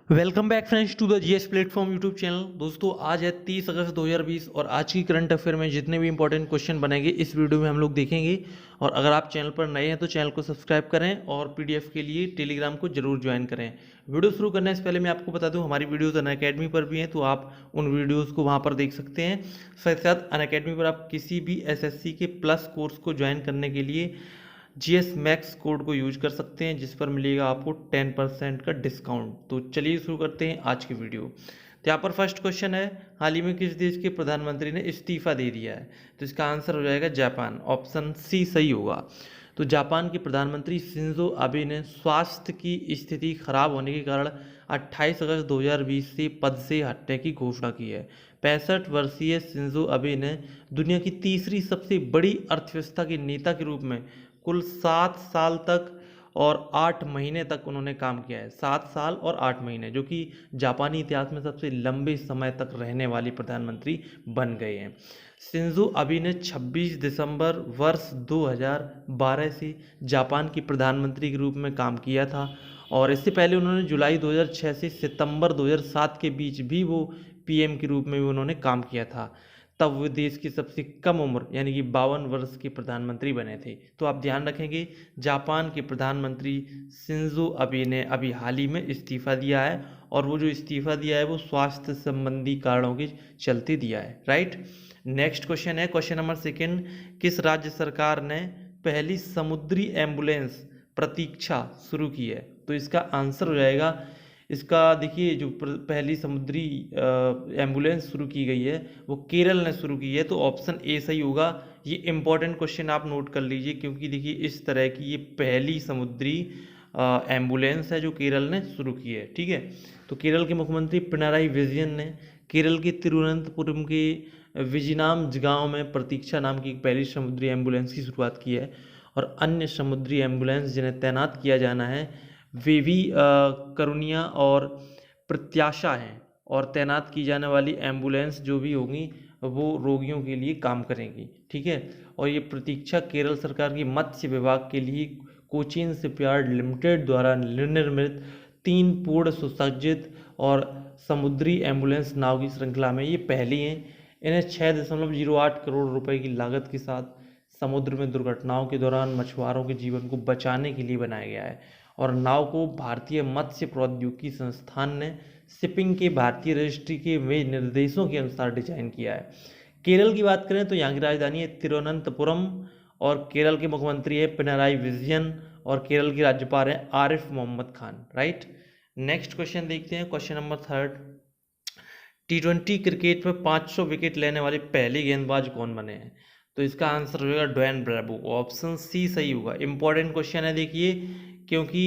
Welcome back friends to the GS platform YouTube channel. दोस्तों आज है 30 अगस्त 2020 और आज की करंट अफेयर में जितने भी इंपॉर्टेंट क्वेश्चन बनेंगे इस वीडियो में हम लोग देखेंगे। और अगर आप चैनल पर नए हैं तो चैनल को सब्सक्राइब करें और पीडीएफ के लिए टेलीग्राम को जरूर ज्वाइन करें। वीडियो शुरू करने से पहले मैं आपको बता दूं हमारी वीडियोज़ अनअकैडमी पर भी हैं, तो आप उन वीडियोज़ को वहाँ पर देख सकते हैं। साथ ही साथ अनअकैडमी पर आप किसी भी एसएससी के प्लस कोर्स को ज्वाइन करने के लिए जीएस मैक्स कोड को यूज कर सकते हैं, जिस पर मिलेगा आपको 10% का डिस्काउंट। तो चलिए शुरू करते हैं आज की वीडियो। तो यहाँ पर फर्स्ट क्वेश्चन है, हाल ही में किस देश के प्रधानमंत्री ने इस्तीफा दे दिया है? तो इसका आंसर हो जाएगा जापान, ऑप्शन सी सही होगा। तो जापान के प्रधानमंत्री शिंजो आबे ने स्वास्थ्य की स्थिति खराब होने के कारण 28 अगस्त 2020 से पद से हटने की घोषणा की है। 65 वर्षीय शिंजो आबे ने दुनिया की तीसरी सबसे बड़ी अर्थव्यवस्था के नेता के रूप में कुल 7 साल तक और 8 महीने तक उन्होंने काम किया है। 7 साल और 8 महीने, जो कि जापानी इतिहास में सबसे लंबे समय तक रहने वाले प्रधानमंत्री बन गए हैं। शिंजो आबे ने 26 दिसंबर वर्ष 2012 से जापान के प्रधानमंत्री के रूप में काम किया था और इससे पहले उन्होंने जुलाई 2006 से सितंबर 2007 के बीच भी वो पीएम के रूप में भी उन्होंने काम किया था। तब वो देश की सबसे कम उम्र यानी कि 52 वर्ष के प्रधानमंत्री बने थे। तो आप ध्यान रखेंगे, जापान के प्रधानमंत्री शिंजो आबे ने अभी हाल ही में इस्तीफा दिया है और वो जो इस्तीफा दिया है वो स्वास्थ्य संबंधी कारणों के चलते दिया है। राइट। नेक्स्ट क्वेश्चन है, क्वेश्चन नंबर सेकेंड, किस राज्य सरकार ने पहली समुद्री एम्बुलेंस प्रतीक्षा शुरू की है? तो इसका आंसर हो जाएगा, इसका देखिए जो पहली समुद्री एम्बुलेंस शुरू की गई है वो केरल ने शुरू की है, तो ऑप्शन ए सही होगा। ये इंपॉर्टेंट क्वेश्चन आप नोट कर लीजिए, क्योंकि देखिए इस तरह की ये पहली समुद्री एम्बुलेंस है जो केरल ने शुरू की है। ठीक है, तो केरल के मुख्यमंत्री पिनाराई विजयन ने केरल के तिरुवनंतपुरम के विजिनाम गांव में प्रतीक्षा नाम की एक पहली समुद्री एम्बुलेंस की शुरुआत की है। और अन्य समुद्री एम्बुलेंस जिन्हें तैनात किया जाना है वे भी करुणिया और प्रत्याशा हैं, और तैनात की जाने वाली एम्बुलेंस जो भी होंगी वो रोगियों के लिए काम करेंगी। ठीक है, और ये प्रतीक्षा केरल सरकार की मत्स्य विभाग के लिए कोचीन शिपयार्ड लिमिटेड द्वारा निर्मित 3 पूर्ण सुसज्जित और समुद्री एम्बुलेंस नाव की श्रृंखला में ये पहली हैं। इन्हें 6.08 करोड़ रुपए की लागत के साथ समुद्र में दुर्घटनाओं के दौरान मछुआरों के जीवन को बचाने के लिए बनाया गया है। और नाव को भारतीय मत्स्य प्रौद्योगिकी संस्थान ने शिपिंग के भारतीय रजिस्ट्री के वे निर्देशों के अनुसार डिजाइन किया है। केरल की बात करें तो यहाँ की राजधानी है तिरुवनंतपुरम और केरल के मुख्यमंत्री है पिनाराई विजयन और केरल के राज्यपाल हैं Arif Mohammad Khan. Right. Next question देखते हैं, question number third, T20 cricket में 500 विकेट लेने वाले पहले गेंदबाज कौन बने हैं? तो इसका आंसर होगा ड्वेन ब्रेवो, ऑप्शन सी सही होगा। इंपॉर्टेंट क्वेश्चन है देखिए, क्योंकि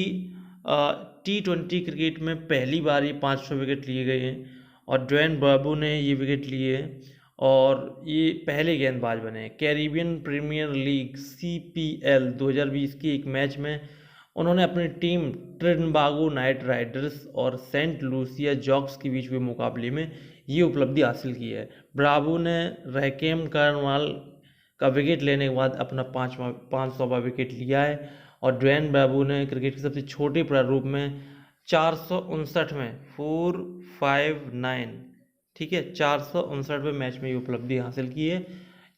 T20 क्रिकेट में पहली बार ये 500 विकेट लिए गए हैं और ड्वेन ब्रेवो ने ये विकेट लिए हैं और ये पहले गेंदबाज बने हैं। कैरिबियन प्रीमियर लीग CPL 2020 के एक मैच में उन्होंने अपनी टीम ट्रिनबागो नाइट राइडर्स और सेंट लूसिया जॉक्स के बीच हुए मुकाबले में ये उपलब्धि हासिल की है। ब्रावो ने रहकेम कर्नवाल का विकेट लेने के बाद अपना 500वां विकेट लिया है और ड्वेन ब्रावो ने क्रिकेट के सबसे छोटे प्रारूप में 459 में 459, ठीक है, 459वें मैच में ये उपलब्धि हासिल की है।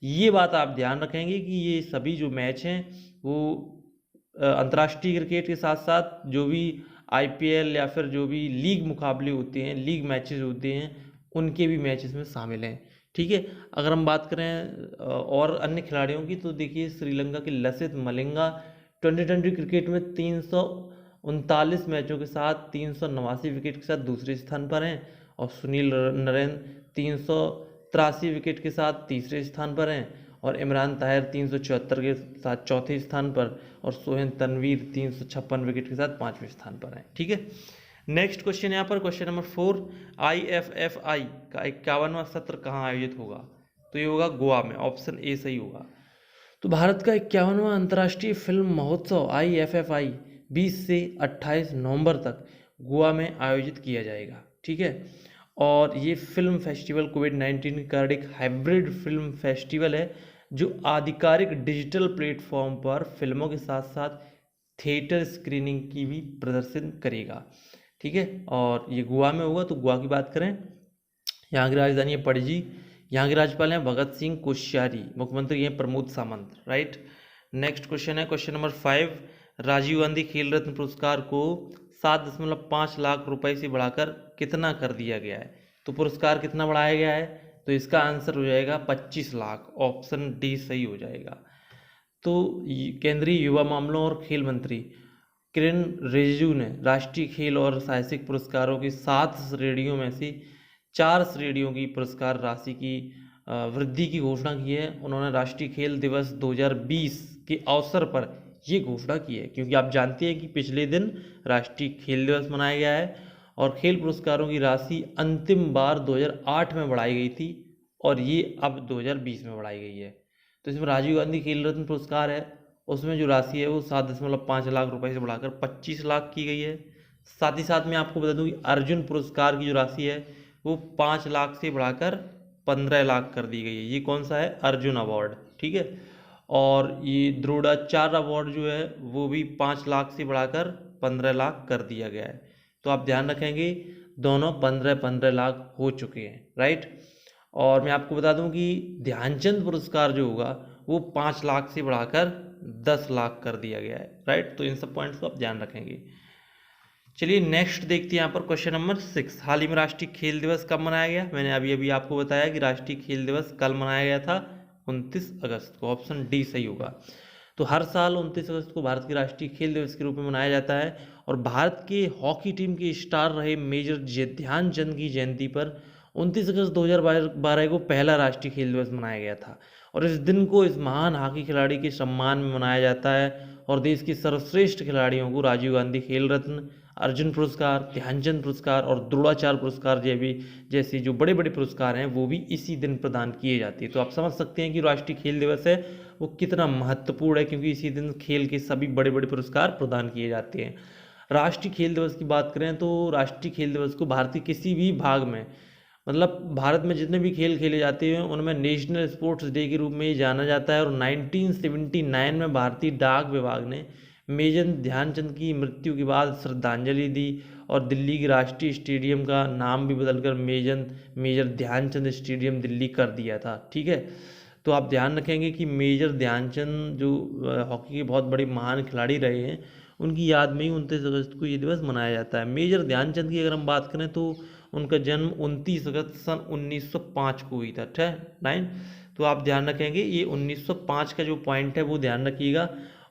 ये बात आप ध्यान रखेंगे कि ये सभी जो मैच हैं वो अंतर्राष्ट्रीय क्रिकेट के साथ साथ जो भी IPL या फिर जो भी लीग मुकाबले होते हैं, लीग मैचेस होते हैं, उनके भी मैचेस में शामिल हैं। ठीक है, अगर हम बात करें और अन्य खिलाड़ियों की तो देखिए श्रीलंका के लसित मलिंगा 2020 क्रिकेट में 339 मैचों के साथ 389 विकेट के साथ दूसरे स्थान पर हैं और सुनील नरेन 383 विकेट के साथ तीसरे स्थान पर हैं और इमरान ताहिर 374 के साथ चौथे स्थान पर और सोहेल तनवीर 356 विकेट के साथ 5वें स्थान पर हैं। ठीक है, नेक्स्ट क्वेश्चन यहाँ पर क्वेश्चन नंबर 4, IFFI का 51वां सत्र कहाँ आयोजित होगा? तो ये होगा गोवा में, ऑप्शन ए सही होगा। तो भारत का 51वां अंतर्राष्ट्रीय फिल्म महोत्सव IFFI 20 से 28 नवंबर तक गोवा में आयोजित किया जाएगा। ठीक है, और ये फिल्म फेस्टिवल कोविड-19 के कारण एक हाइब्रिड फिल्म फेस्टिवल है जो आधिकारिक डिजिटल प्लेटफॉर्म पर फिल्मों के साथ साथ थिएटर स्क्रीनिंग की भी प्रदर्शन करेगा। ठीक है। और ये गोवा में होगा, तो गोवा की बात करें, यहाँ की राजधानी है पणजी, यहाँ के राज्यपाल हैं भगत सिंह कोश्यारी, मुख्यमंत्री हैं Pramod Sawant, right. Next question है क्वेश्चन नंबर 5, राजीव गांधी खेल रत्न पुरस्कार को 7.5 लाख रुपए से बढ़ाकर कितना कर दिया गया है? तो पुरस्कार कितना बढ़ाया गया है? तो इसका आंसर हो जाएगा 25 लाख, ऑप्शन डी सही हो जाएगा। तो केंद्रीय युवा मामलों और खेल मंत्री किरेन रिजिजू ने राष्ट्रीय खेल और साहसिक पुरस्कारों की 7 श्रेणियों में से 4 श्रेणियों की पुरस्कार राशि की वृद्धि की घोषणा की है। उन्होंने राष्ट्रीय खेल दिवस 2020 के अवसर पर ये घोषणा की है, क्योंकि आप जानते हैं कि पिछले दिन राष्ट्रीय खेल दिवस मनाया गया है और खेल पुरस्कारों की राशि अंतिम बार 2008 में बढ़ाई गई थी और ये अब 2020 में बढ़ाई गई है। तो इसमें राजीव गांधी खेल रत्न पुरस्कार है, उसमें जो राशि है वो 7.5 लाख रुपए से बढ़ाकर 25 लाख की गई है। साथ ही साथ मैं आपको बता दूं कि अर्जुन पुरस्कार की जो राशि है वो 5 लाख से बढ़ाकर 15 लाख कर दी गई है। ये कौन सा है? अर्जुन अवार्ड, ठीक है। और ये द्रोणाचार्य अवार्ड जो है वो भी 5 लाख से बढ़ाकर 15 लाख कर दिया गया है। तो आप ध्यान रखेंगे दोनों 15-15 लाख हो चुके हैं, राइट। और मैं आपको बता दूं कि ध्यानचंद पुरस्कार जो होगा वो 5 लाख से बढ़ाकर 10 लाख कर दिया गया है, राइट। तो इन सब पॉइंट्स को आप ध्यान रखेंगे। चलिए नेक्स्ट देखते हैं यहाँ पर क्वेश्चन नंबर 6, हाल ही में राष्ट्रीय खेल दिवस कब मनाया गया? मैंने अभी अभी आपको बताया कि राष्ट्रीय खेल दिवस कल मनाया गया था 29 अगस्त को, ऑप्शन डी सही होगा। तो हर साल 29 अगस्त को भारत के राष्ट्रीय खेल दिवस के रूप में मनाया जाता है और भारत के हॉकी टीम के स्टार रहे मेजर ध्यानचंद की जयंती पर 29 अगस्त 2012 को पहला राष्ट्रीय खेल दिवस मनाया गया था। और इस दिन को इस महान हॉकी खिलाड़ी के सम्मान में मनाया जाता है और देश के सर्वश्रेष्ठ खिलाड़ियों को राजीव गांधी खेल रत्न, अर्जुन पुरस्कार, ध्यानचंद पुरस्कार और द्रोणाचार्य पुरस्कार जैसे जो बड़े बड़े पुरस्कार हैं वो भी इसी दिन प्रदान किए जाते हैं। तो आप समझ सकते हैं कि राष्ट्रीय खेल दिवस है वो कितना महत्वपूर्ण है, क्योंकि इसी दिन खेल के सभी बड़े बड़े पुरस्कार प्रदान किए जाते हैं। राष्ट्रीय खेल दिवस की बात करें तो राष्ट्रीय खेल दिवस को भारत के किसी भी भाग में, मतलब भारत में जितने भी खेल खेले जाते हैं उनमें नेशनल स्पोर्ट्स डे के रूप में ये जाना जाता है। और 1979 में भारतीय डाक विभाग ने मेजर ध्यानचंद की मृत्यु के बाद श्रद्धांजलि दी और दिल्ली के राष्ट्रीय स्टेडियम का नाम भी बदलकर मेजर ध्यानचंद स्टेडियम दिल्ली कर दिया था, ठीक है। तो आप ध्यान रखेंगे कि मेजर ध्यानचंद जो हॉकी के बहुत बड़े महान खिलाड़ी रहे हैं उनकी याद में ही 29 अगस्त को ये दिवस मनाया जाता है। मेजर ध्यानचंद की अगर हम बात करें तो उनका जन्म 29 अगस्त सन 1905 को हुई था, ठीक है, 9। तो आप ध्यान रखेंगे ये 1905 का जो पॉइंट है वो ध्यान रखिएगा।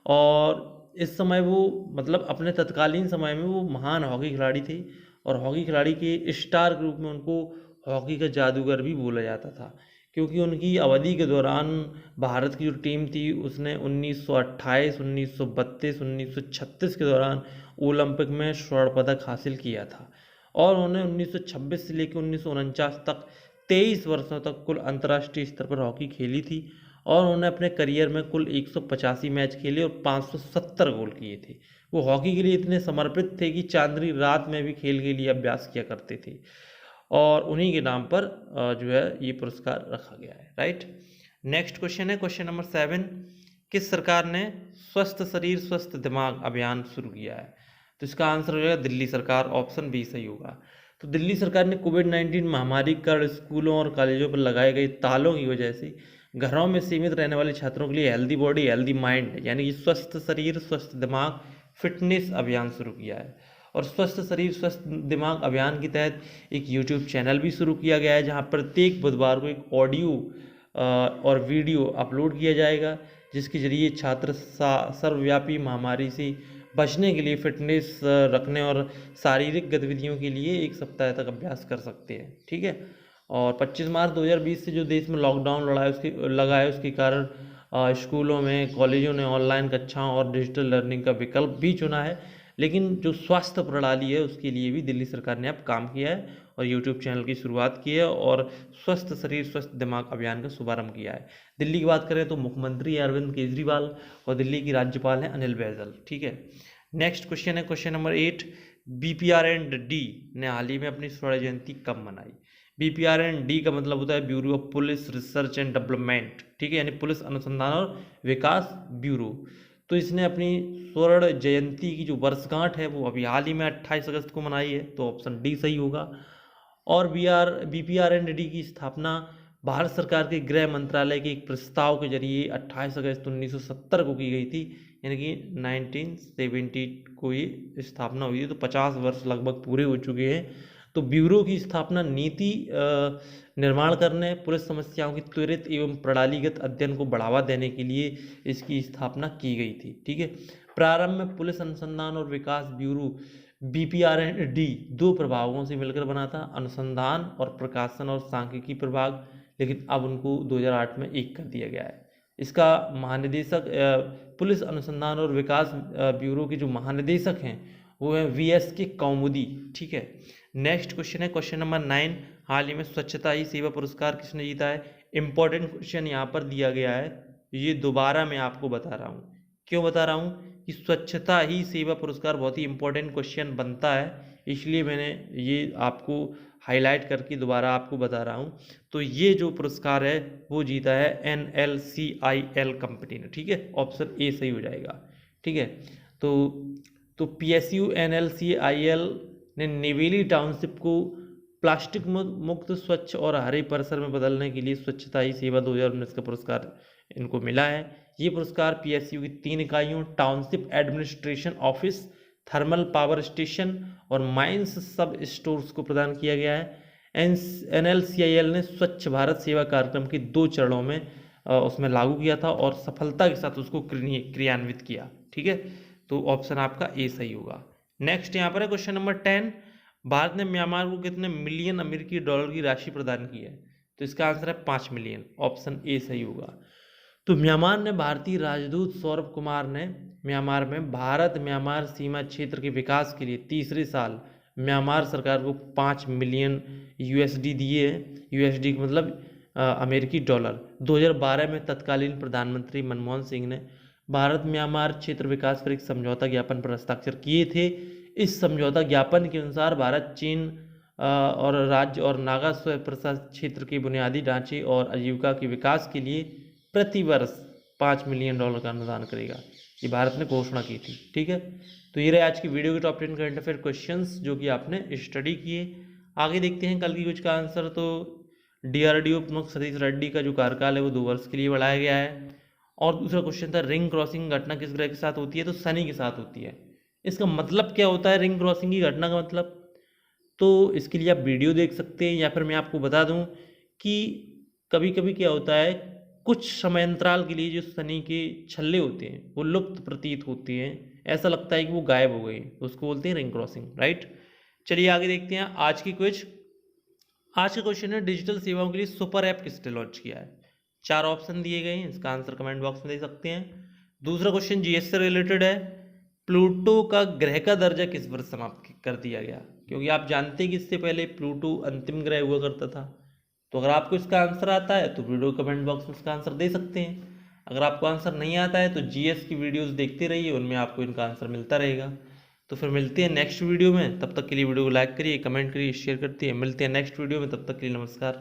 और इस समय वो मतलब अपने तत्कालीन समय में वो महान हॉकी खिलाड़ी थे और हॉकी खिलाड़ी के स्टार के रूप में उनको हॉकी का जादूगर भी बोला जाता था, क्योंकि उनकी अवधि के दौरान भारत की जो टीम थी उसने 1928, 1932, 1936 के दौरान ओलंपिक में स्वर्ण पदक हासिल किया था। और उन्होंने 1926 से लेकर 1949 तक 23 वर्षों तक कुल अंतर्राष्ट्रीय स्तर पर हॉकी खेली थी और उन्होंने अपने करियर में कुल 185 मैच खेले और 570 गोल किए थे। वो हॉकी के लिए इतने समर्पित थे कि चांदनी रात में भी खेल के लिए अभ्यास किया करते थे और उन्हीं के नाम पर जो है ये पुरस्कार रखा गया है, राइट। नेक्स्ट क्वेश्चन है क्वेश्चन नंबर 7, किस सरकार ने स्वस्थ शरीर स्वस्थ दिमाग अभियान शुरू किया है? तो इसका आंसर हो जाएगा दिल्ली सरकार, ऑप्शन बी सही होगा। तो दिल्ली सरकार ने कोविड-19 महामारी के कारण स्कूलों और कॉलेजों पर लगाए गए तालों की वजह से घरों में सीमित रहने वाले छात्रों के लिए हेल्दी बॉडी हेल्दी माइंड यानी कि स्वस्थ शरीर स्वस्थ दिमाग फिटनेस अभियान शुरू किया है। और स्वस्थ शरीर स्वस्थ दिमाग अभियान के तहत एक यूट्यूब चैनल भी शुरू किया गया है जहां प्रत्येक बुधवार को एक ऑडियो और वीडियो अपलोड किया जाएगा, जिसके जरिए छात्र सर्वव्यापी महामारी से बचने के लिए फिटनेस रखने और शारीरिक गतिविधियों के लिए 1 सप्ताह तक अभ्यास कर सकते हैं, ठीक है। और 25 मार्च 2020 से जो देश में लॉकडाउन लगा है उसके कारण स्कूलों में कॉलेजों ने ऑनलाइन कक्षाओं और डिजिटल लर्निंग का विकल्प भी चुना है, लेकिन जो स्वास्थ्य प्रणाली है उसके लिए भी दिल्ली सरकार ने अब काम किया है और यूट्यूब चैनल की शुरुआत की है और स्वस्थ शरीर स्वस्थ दिमाग अभियान का शुभारंभ किया है। दिल्ली की बात करें तो मुख्यमंत्री अरविंद केजरीवाल और दिल्ली की राज्यपाल हैं अनिल बैजल, ठीक है। नेक्स्ट क्वेश्चन है क्वेश्चन नंबर 8, BPR&D ने हाल ही में अपनी स्वर्ण जयंती कब मनाई? BPR&D का मतलब होता है bureau of police research and development, ठीक है, यानी पुलिस अनुसंधान और विकास ब्यूरो। तो इसने अपनी स्वर्ण जयंती की जो वर्षगांठ है वो अभी हाल ही में 28 अगस्त को मनाई है, तो ऑप्शन डी सही होगा। और BPRND की स्थापना भारत सरकार के गृह मंत्रालय के एक प्रस्ताव के जरिए 28 अगस्त 1970 को की गई थी, यानी कि 1970 को ये स्थापना हुई थी, तो 50 वर्ष लगभग पूरे हो चुके हैं। तो ब्यूरो की स्थापना नीति निर्माण करने, पुलिस समस्याओं की त्वरित एवं प्रणालीगत अध्ययन को बढ़ावा देने के लिए इसकी स्थापना की गई थी। ठीक है, प्रारंभ में पुलिस अनुसंधान और विकास ब्यूरो BPRND 2 प्रभागों से मिलकर बना था, अनुसंधान और प्रकाशन और सांख्यिकी प्रभाग, लेकिन अब उनको 2008 में एक कर दिया गया है। इसका महानिदेशक पुलिस अनुसंधान और विकास ब्यूरो के जो महानिदेशक हैं वो है VSK कौमुदी। ठीक है, नेक्स्ट क्वेश्चन है क्वेश्चन नंबर 9, हाल ही में स्वच्छता ही सेवा पुरस्कार किसने जीता है? इंपॉर्टेंट क्वेश्चन यहाँ पर दिया गया है, ये दोबारा मैं आपको बता रहा हूँ। क्यों बता रहा हूँ कि स्वच्छता ही सेवा पुरस्कार बहुत ही इंपॉर्टेंट क्वेश्चन बनता है, इसलिए मैंने ये आपको हाईलाइट करके दोबारा आपको बता रहा हूँ। तो ये जो पुरस्कार है वो जीता है NLCIL कंपनी ने। ठीक है, ऑप्शन ए सही हो जाएगा। ठीक है, तो PSU NLCIL ने नेवेली टाउनशिप को प्लास्टिक मुक्त, स्वच्छ और हरे परिसर में बदलने के लिए स्वच्छता ही सेवा 2019 का पुरस्कार इनको मिला है। ये पुरस्कार PSU की 3 इकाइयों township administration office, thermal power station और माइंस सब स्टोर्स को प्रदान किया गया है। NLCIL ने स्वच्छ भारत सेवा कार्यक्रम के 2 चरणों में उसमें लागू किया था और सफलता के साथ उसको क्रियान्वित किया। ठीक है, तो ऑप्शन आपका ए सही होगा। नेक्स्ट यहाँ पर है क्वेश्चन नंबर 10, भारत ने म्यांमार को कितने मिलियन अमेरिकी डॉलर की राशि प्रदान की है? तो इसका आंसर है 5 मिलियन, ऑप्शन ए सही होगा। तो म्यांमार ने भारतीय राजदूत सौरभ कुमार ने म्यांमार में भारत म्यांमार सीमा क्षेत्र के विकास के लिए तीसरे साल म्यांमार सरकार को 5 मिलियन USD दिए हैं। USD मतलब अमेरिकी डॉलर। 2012 में तत्कालीन प्रधानमंत्री मनमोहन सिंह ने भारत म्यांमार क्षेत्र विकास पर एक समझौता ज्ञापन पर हस्ताक्षर किए थे। इस समझौता ज्ञापन के अनुसार भारत चीन और राज्य और नागा स्वयं प्रशासित क्षेत्र के बुनियादी ढांचे और आजीविका के विकास के लिए प्रति वर्ष $5 मिलियन का अनुदान करेगा। ये भारत ने घोषणा की थी। ठीक है, तो ये रहे आज की वीडियो के टॉप 10 करंट अफेयर क्वेश्चंस जो कि आपने स्टडी किए। आगे देखते हैं कल की कुछ का आंसर। तो DRDO प्रमुख सतीश रेड्डी का जो कार्यकाल है वो 2 वर्ष के लिए बढ़ाया गया है। और दूसरा क्वेश्चन था रिंग क्रॉसिंग घटना किस ग्रह के साथ होती है? तो शनि के साथ होती है। इसका मतलब क्या होता है रिंग क्रॉसिंग की घटना का मतलब? तो इसके लिए आप वीडियो देख सकते हैं, या फिर मैं आपको बता दूं कि कभी कभी क्या होता है, कुछ समयांतराल के लिए जो शनि के छल्ले होते हैं वो लुप्त प्रतीत होते हैं, ऐसा लगता है कि वो गायब हो गए, उसको बोलते हैं रिंग क्रॉसिंग। राइट, चलिए आगे देखते हैं आज की क्विज। आज का क्वेश्चन है डिजिटल सेवाओं के लिए सुपर ऐप किसने लॉन्च किया है? 4 ऑप्शन दिए गए हैं, इसका आंसर कमेंट बॉक्स में दे सकते हैं। दूसरा क्वेश्चन GS से रिलेटेड है, प्लूटो का ग्रह का दर्जा किस वर्ष समाप्त कर दिया गया? क्योंकि आप जानते हैं कि इससे पहले प्लूटो अंतिम ग्रह हुआ करता था। तो अगर आपको इसका आंसर आता है तो वीडियो कमेंट बॉक्स में इसका आंसर दे सकते हैं। अगर आपको आंसर नहीं आता है तो GS की वीडियोस देखते रहिए, उनमें आपको इनका आंसर मिलता रहेगा। तो फिर मिलते हैं नेक्स्ट वीडियो में, तब तक के लिए वीडियो को लाइक करिए, कमेंट करिए, शेयर करते हैं। मिलते हैं नेक्स्ट वीडियो में, तब तक के लिए नमस्कार।